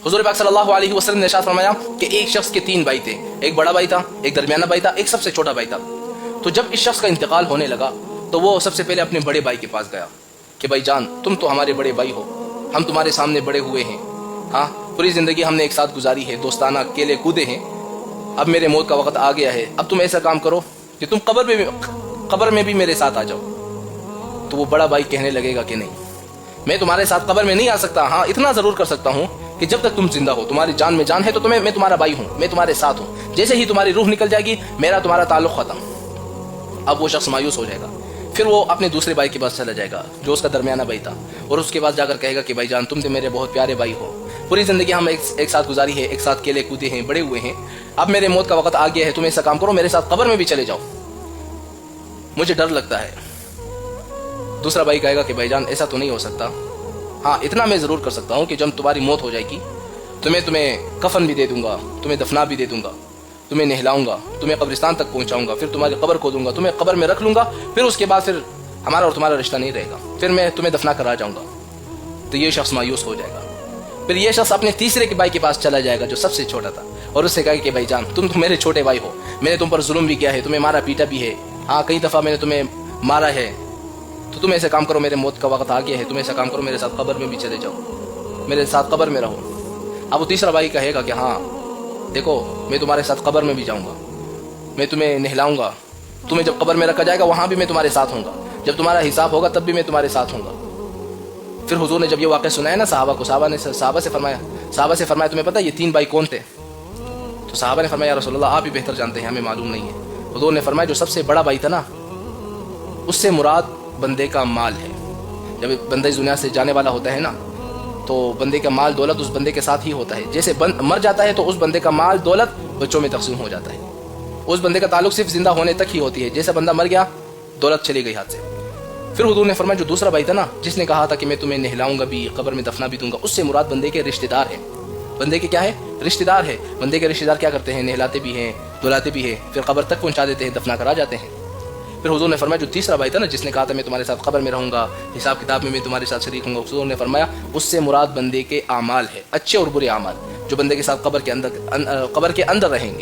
हुजूर पाक सल्लल्लाहु अलैहि वसल्लम ने इरशाद फरमाया कि एक शख्स के 3 भाई थे, एक बड़ा भाई था, एक दरमियाना भाई था, एक सबसे छोटा भाई था। तो जब इस शख्स का इंतकाल होने लगा तो वो सबसे पहले अपने बड़े भाई के पास गया कि भाई जान, तुम तो हमारे बड़े भाई हो, हम तुम्हारे सामने बड़े हुए हैं, हाँ पूरी जिंदगी हमने एक साथ गुजारी है, दोस्ताना अकेले कूदे हैं, अब मेरे मौत का वक्त आ गया है, अब तुम ऐसा काम करो कि तुम कब्र में भी मेरे साथ आ जाओ। तो वो बड़ा भाई कहने लगेगा कि नहीं, मैं तुम्हारे साथ कब्र में नहीं आ सकता, हाँ इतना जरूर कर सकता हूँ कि जब तक तुम जिंदा हो, तुम्हारी जान में जान है, तो मैं तुम्हारा भाई हूँ, मैं तुम्हारे साथ हूँ, जैसे ही तुम्हारी रूह निकल जाएगी मेरा तुम्हारा ताल्लुक खत्म। अब वो शख्स मायूस हो जाएगा, फिर वो अपने दूसरे भाई के पास चला जाएगा जो उसका दरमियाना भाई था, और उसके पास जाकर कहेगा कि भाई जान, तुम तो मेरे बहुत प्यारे भाई हो, पूरी जिंदगी हम एक साथ गुजारी है, एक साथ केले कूदे हैं, बड़े हुए हैं, अब मेरे मौत का वक्त आ गया है, तुम ऐसा काम करो मेरे साथ कब्र में भी चले जाओ, मुझे डर लगता है। दूसरा भाई कहेगा कि भाईजान ऐसा तो नहीं हो सकता, हाँ इतना मैं जरूर कर सकता हूँ कि जब तुम्हारी मौत हो जाएगी तो मैं तुम्हें कफन भी दे दूंगा, तुम्हें दफना भी दे दूंगा, तुम्हें नहलाऊंगा, तुम्हें कब्रिस्तान तक पहुंचाऊंगा, फिर तुम्हारी कब्र खोदूंगा, तुम्हें कब्र में रख लूंगा, फिर उसके बाद फिर हमारा और तुम्हारा रिश्ता नहीं रहेगा, फिर मैं तुम्हें दफना करा जाऊंगा। तो ये शख्स मायूस हो जाएगा। फिर ये शख्स अपने तीसरे के भाई के पास चला जाएगा जो सबसे छोटा था, और उससे कहेगा कि भाईजान, तुम तो मेरे छोटे भाई हो, मैंने तुम पर जुल्म भी किया है, तुम्हें मारा पीटा भी है, हाँ कई दफा मैंने तुम्हें मारा है, तो तुम ऐसे काम करो, मेरे मौत का वक्त आ गया है, तुम ऐसा काम करो मेरे साथ कब्र में भी चले जाओ, मेरे साथ कब्र में रहो। अब वो तीसरा भाई कहेगा कि हाँ देखो, मैं तुम्हारे साथ कब्र में भी जाऊंगा, मैं तुम्हें नहलाऊंगा, तुम्हें जब कब्र में रखा जाएगा वहां भी मैं तुम्हारे साथ हूँगा, जब तुम्हारा हिसाब होगा तब भी मैं तुम्हारे साथ हूँगा। फिर हुजूर ने जब ये वाक़या सुनाया ना साहबा को, साहबा से फरमाया तुम्हें पता है ये 3 भाई कौन थे? तो साहबा ने फरमाया या रसूलल्लाह आप ही बेहतर जानते हैं, हमें मालूम नहीं है। हुजूर ने फरमाया जो सबसे बड़ा भाई था ना, उससे मुराद बंदे का माल है। जब बंदा इस दुनिया से जाने वाला होता है ना, तो बंदे का माल दौलत उस बंदे के साथ ही होता है। जैसे मर जाता है तो उस बंदे का माल दौलत बच्चों में तकसीम हो जाता है, उस बंदे का ताल्लुक सिर्फ जिंदा होने तक ही होती है, जैसे बंदा मर गया दौलत चली गई हाथ से। फिर हुजूर ने फरमाया जो दूसरा भाई था ना, जिसने कहा था कि मैं तुम्हें नहलाऊंगा भी, कब्र में दफना भी दूंगा, उससे मुराद बंदे के रिश्तेदार है। बंदे के क्या है? रिश्तेदार है। बंदे के रिश्तेदार क्या करते हैं? नहलाते भी हैं, धुलाते भी हैं, फिर कब्र तक पहुंचा देते हैं, दफना करा जाते हैं। फिर हुजूर ने फरमाया जो तीसरा भाई था ना, जिसने कहा था मैं तुम्हारे साथ कब्र में रहूंगा, हिसाब किताब में मैं तुम्हारे साथ शरीक हूँगा, हुजूर ने फरमाया उससे मुराद बंदे के आमाल है, अच्छे और बुरे आमाल, जो बंदे के साथ कब्र के अंदर रहेंगे।